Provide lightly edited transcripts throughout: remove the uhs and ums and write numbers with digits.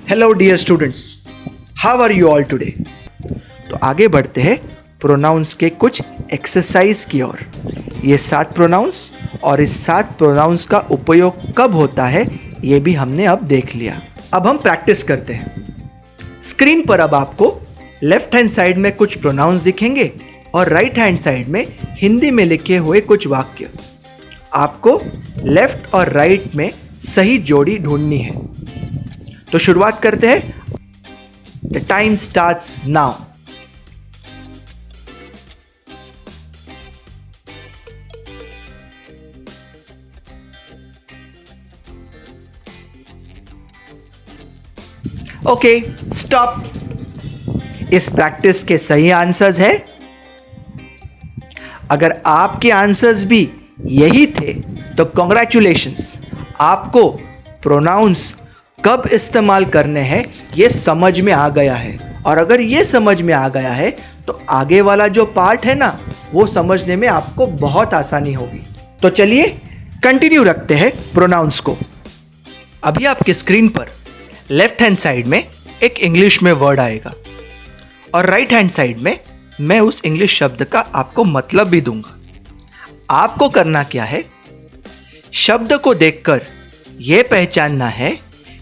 Hello dear students, how are you all today. तो आगे बढ़ते हैं प्रोनाउंस के कुछ एक्सरसाइज की ओर। ये 7 प्रोनाउंस और इस 7 प्रोनाउंस का उपयोग कब होता है ये भी हमने अब देख लिया। अब हम प्रैक्टिस करते हैं। स्क्रीन पर अब आपको लेफ्ट हैंड साइड में कुछ प्रोनाउंस दिखेंगे और राइट हैंड साइड में हिंदी में लिखे हुए कुछ वाक्य। आपको लेफ्ट और राइट में सही जोड़ी ढूंढनी है। तो शुरुआत करते हैं। The time starts now. Okay, stop. इस प्रैक्टिस के सही आंसर्स है। अगर आपके आंसर्स भी यही थे तो कॉन्ग्रेचुलेशंस, आपको प्रोनाउंस कब इस्तेमाल करने हैं ये समझ में आ गया है। और अगर ये समझ में आ गया है तो आगे वाला जो पार्ट है ना वो समझने में आपको बहुत आसानी होगी। तो चलिए कंटिन्यू रखते हैं प्रोनाउंस को। अभी आपके स्क्रीन पर लेफ्ट हैंड साइड में एक इंग्लिश में वर्ड आएगा और राइट हैंड साइड में मैं उस इंग्लिश शब्द का आपको मतलब भी दूंगा। आपको करना क्या है, शब्द को देखकर यह पहचानना है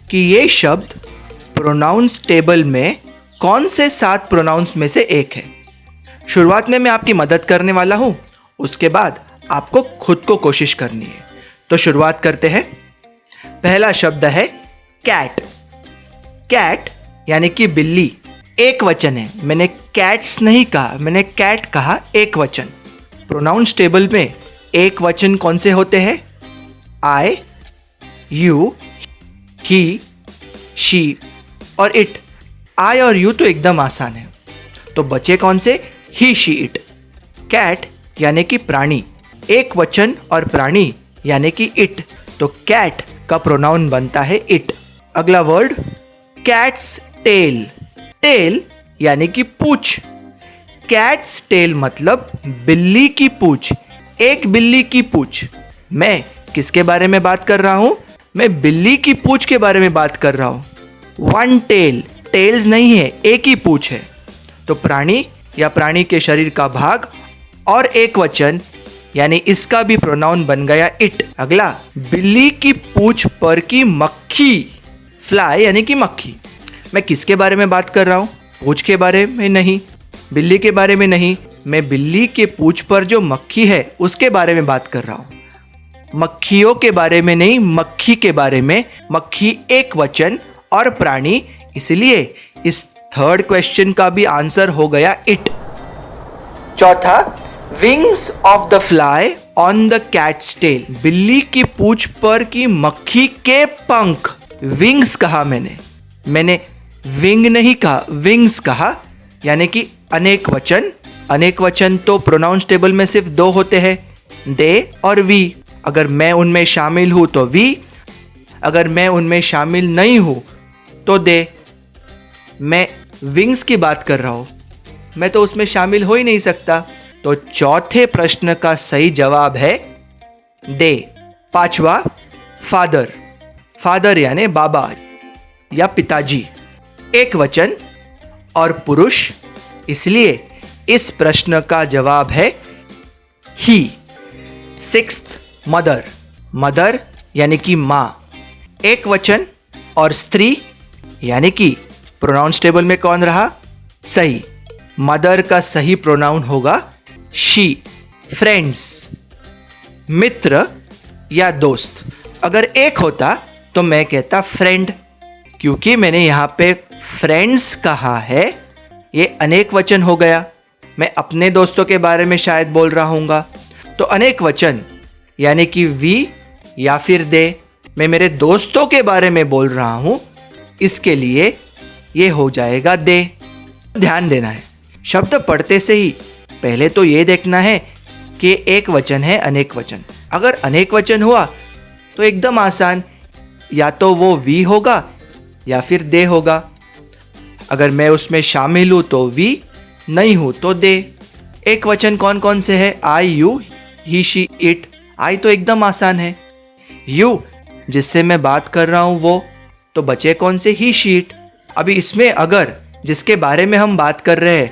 कि ये शब्द प्रोनाउंस टेबल में कौन से 7 प्रोनाउंस में से एक है। शुरुआत में मैं आपकी मदद करने वाला हूं, उसके बाद आपको खुद को कोशिश करनी है। तो शुरुआत करते हैं। पहला शब्द है कैट। कैट यानी कि बिल्ली, एक वचन है। मैंने कैट्स नहीं कहा, मैंने कैट कहा, एक वचन। प्रोनाउंस टेबल में एक वचन कौन से होते हैं? आई, यू, ही, शी और इट। आई और यू तो एकदम आसान है, तो बचे कौन से? ही, शी, इट। कैट यानी कि प्राणी, एक वचन, और प्राणी यानी कि इट, तो कैट का प्रोनाउन बनता है इट। अगला वर्ड कैट्स टेल। टेल यानी कि पूंछ। कैट्स टेल मतलब बिल्ली की पूंछ, एक बिल्ली की पूंछ। मैं किसके बारे में बात कर रहा हूं? मैं बिल्ली की पूंछ के बारे में बात कर रहा हूं। वन टेल, टेल्स नहीं है, एक ही पूंछ है। तो प्राणी या प्राणी के शरीर का भाग और एक वचन यानी इसका भी प्रोनाउन बन गया इट। अगला बिल्ली की पूंछ पर की मक्खी, फ्लाई यानी कि मक्खी। मैं किसके बारे में बात कर रहा हूं? पूंछ के बारे में नहीं, बिल्ली के बारे में नहीं, मैं बिल्ली के पूंछ पर जो मक्खी है उसके बारे में बात कर रहा हूं। मक्खियों के बारे में नहीं, मक्खी के बारे में। मक्खी एक वचन और प्राणी, इसलिए इस थर्ड क्वेश्चन का भी आंसर हो गया इट। चौथा, wings of the fly on the cat's tail. बिल्ली की पूंछ पर की मक्खी के पंख। विंग्स कहा मैंने विंग नहीं कहा, विंग्स कहा, यानी कि अनेक वचन। अनेक वचन तो प्रोनाउंस टेबल में सिर्फ 2 होते हैं, दे और वी। अगर मैं उनमें शामिल हूं तो वी, अगर मैं उनमें शामिल नहीं हूं तो दे। मैं विंग्स की बात कर रहा हूं, मैं तो उसमें शामिल हो ही नहीं सकता। तो चौथे प्रश्न का सही जवाब है दे। पांचवा, फादर। फादर यानी बाबा या पिताजी, एक वचन और पुरुष, इसलिए इस प्रश्न का जवाब है ही। Sixth, mother. मदर यानी कि माँ, एक वचन और स्त्री, यानी कि प्रोनाउंस टेबल में कौन रहा? सही। मदर का सही प्रोनाउन होगा शी। फ्रेंड्स, मित्र या दोस्त। अगर एक होता तो मैं कहता फ्रेंड, क्योंकि मैंने यहाँ पे फ्रेंड्स कहा है, ये अनेक वचन हो गया। मैं अपने दोस्तों के बारे में शायद बोल रहा हूँगा, तो अनेक वचन यानी कि वी या फिर दे। मैं मेरे दोस्तों के बारे में बोल रहा हूं, इसके लिए ये हो जाएगा दे। ध्यान देना है, शब्द पढ़ते से ही पहले तो ये देखना है कि एक वचन है, अनेक वचन। अगर अनेक वचन हुआ तो एकदम आसान, या तो वो वी होगा या फिर दे होगा। अगर मैं उसमें शामिल हूं तो वी, नहीं हूं तो दे। एक वचन कौन कौन से है? आई, यू, ही, शी, इट। आई तो एकदम आसान है। यू जिससे मैं बात कर रहा हूं वो, तो बचे कौन से? ही शीट। अभी इसमें अगर जिसके बारे में हम बात कर रहे हैं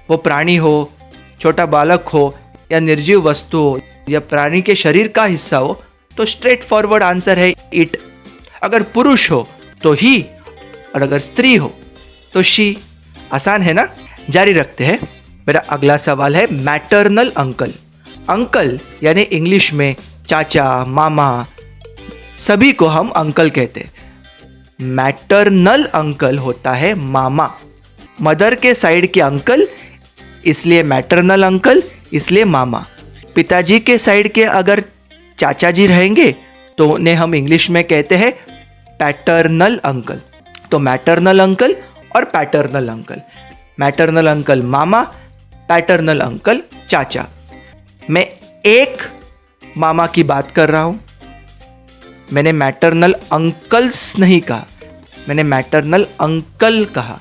वो प्राणी हो, छोटा बालक हो या निर्जीव वस्तु हो या प्राणी के शरीर का हिस्सा हो तो स्ट्रेट फॉरवर्ड आंसर है इट। अगर पुरुष हो तो ही और अगर स्त्री हो तो शी। आसान है ना? जारी रखते हैं। मेरा अगला सवाल है मैटरनल अंकल। अंकल यानी इंग्लिश में चाचा, मामा, सभी को हम अंकल कहते हैं। मैटरनल अंकल होता है मामा। मदर के साइड के अंकल इसलिए मैटरनल अंकल, इसलिए मामा। पिताजी के साइड के अगर चाचा जी रहेंगे तो उन्हें हम इंग्लिश में कहते हैं पैटर्नल अंकल। तो मैटरनल अंकल और पैटर्नल अंकल। मैटरनल अंकल मामा, पैटर्नल अंकल चाचा। मैं एक मामा की बात कर रहा हूं, मैंने मैटरनल अंकल्स नहीं कहा, मैंने मैटरनल अंकल कहा।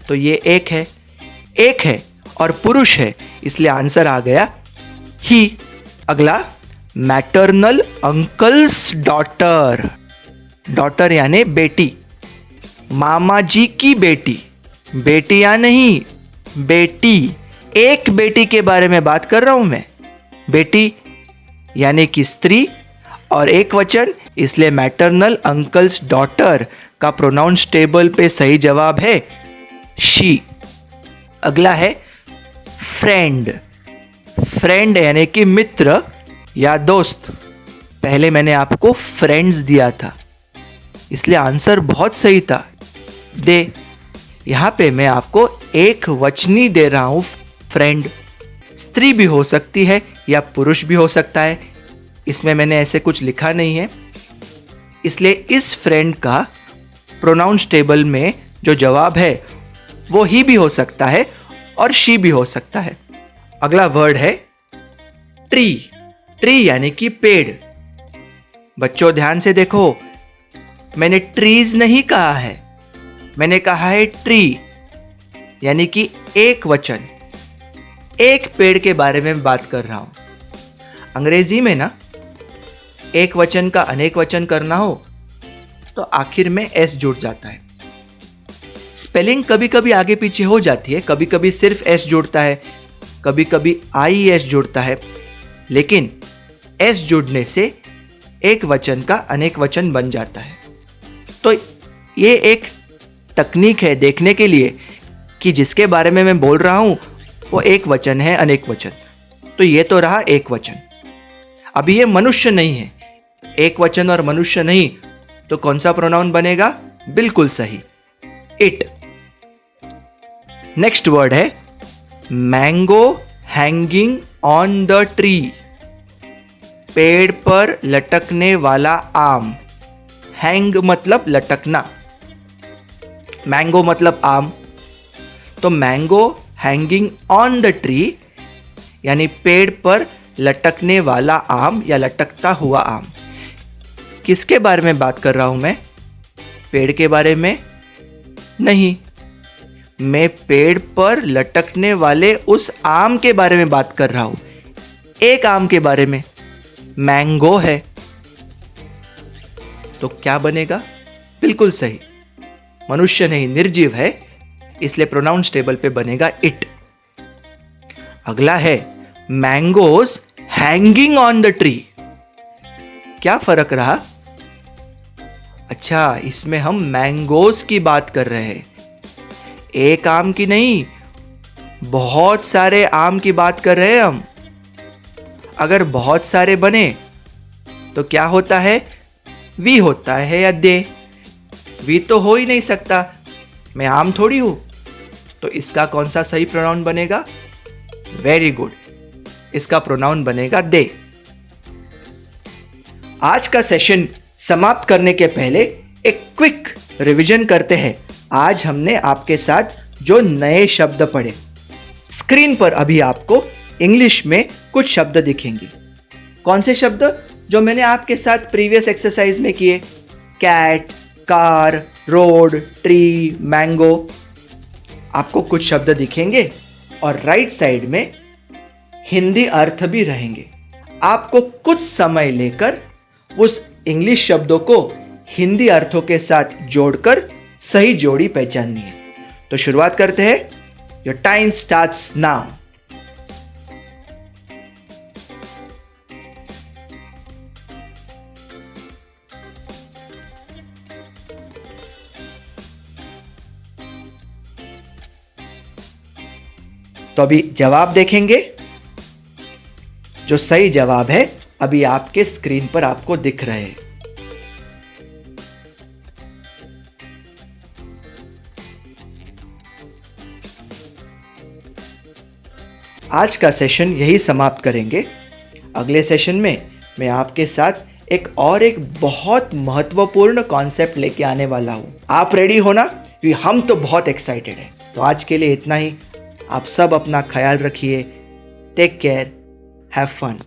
तो ये एक है और पुरुष है, इसलिए आंसर आ गया ही। अगला मैटरनल अंकल्स डॉटर। डॉटर यानी बेटी, मामा जी की बेटी। बेटी या नहीं, बेटी। एक बेटी के बारे में बात कर रहा हूं मैं। बेटी यानी कि स्त्री और एक वचन, इसलिए मैटरनल अंकल्स डॉटर का प्रोनाउंस टेबल पे सही जवाब है शी। अगला है फ्रेंड। फ्रेंड यानी कि मित्र या दोस्त। पहले मैंने आपको फ्रेंड्स दिया था, इसलिए आंसर बहुत सही था दे। यहां पे मैं आपको एक वचनी दे रहा हूं फ्रेंड। स्त्री भी हो सकती है या पुरुष भी हो सकता है, इसमें मैंने ऐसे कुछ लिखा नहीं है, इसलिए इस फ्रेंड का प्रोनाउंस टेबल में जो जवाब है वो ही भी हो सकता है और शी भी हो सकता है। अगला वर्ड है ट्री। ट्री यानी कि पेड़। बच्चों ध्यान से देखो, मैंने ट्रीज नहीं कहा है, मैंने कहा है ट्री यानी कि एक वचन। एक पेड़ के बारे में बात कर रहा हूं। अंग्रेजी में ना एक वचन का अनेक वचन करना हो तो आखिर में एस जुड़ जाता है। स्पेलिंग कभी कभी आगे पीछे हो जाती है, कभी कभी सिर्फ एस जुड़ता है, कभी कभी आई एस जुड़ता है, लेकिन एस जुड़ने से एक वचन का अनेक वचन बन जाता है। तो ये एक तकनीक है देखने के लिए कि जिसके बारे में मैं बोल रहा हूं वो एक वचन है अनेक वचन। तो ये तो रहा एक वचन। अभी ये मनुष्य नहीं है, एक वचन और मनुष्य नहीं, तो कौन सा प्रोनाउन बनेगा? बिल्कुल सही, इट। नेक्स्ट वर्ड है mango hanging on the tree. पेड़ पर लटकने वाला आम। हैंग मतलब लटकना, मैंगो मतलब आम। तो mango hanging on the tree यानी पेड़ पर लटकने वाला आम या लटकता हुआ आम। किसके बारे में बात कर रहा हूं मैं? पेड़ के बारे में नहीं, मैं पेड़ पर लटकने वाले उस आम के बारे में बात कर रहा हूं। एक आम के बारे में, मैंगो है। तो क्या बनेगा? बिल्कुल सही, मनुष्य नहीं, निर्जीव है, इसलिए प्रोनाउंस टेबल पे बनेगा इट। अगला है mangoes hanging on the tree. क्या फर्क रहा? अच्छा, इसमें हम मैंगोज की बात कर रहे हैं, एक आम की नहीं, बहुत सारे आम की बात कर रहे हैं हम। अगर बहुत सारे बने तो क्या होता है? वी होता है या दे? वी तो हो ही नहीं सकता, मैं आम थोड़ी हूं। तो इसका कौन सा सही प्रोनाउन बनेगा? वेरी गुड, इसका प्रोनाउन बनेगा दे। आज का सेशन समाप्त करने के पहले एक क्विक रिवीजन करते हैं। आज हमने आपके साथ जो नए शब्द पढ़े, स्क्रीन पर अभी आपको इंग्लिश में कुछ शब्द दिखेंगे। कौन से शब्द? जो मैंने आपके साथ प्रीवियस एक्सरसाइज में किए, cat, car, road, tree, mango. आपको कुछ शब्द दिखेंगे और राइट साइड में हिंदी अर्थ भी रहेंगे। आपको कुछ समय लेकर उस इंग्लिश शब्दों को हिंदी अर्थों के साथ जोड़कर सही जोड़ी पहचाननी है। तो शुरुआत करते हैं। Your time starts now. तो अभी जवाब देखेंगे। जो सही जवाब है अभी आपके स्क्रीन पर आपको दिख रहे हैं। आज का सेशन यही समाप्त करेंगे। अगले सेशन में मैं आपके साथ एक बहुत महत्वपूर्ण कॉन्सेप्ट लेके आने वाला हूं। आप रेडी हो ना? क्योंकि हम तो बहुत एक्साइटेड हैं। तो आज के लिए इतना ही। आप सब अपना ख्याल रखिए। Take care, have fun.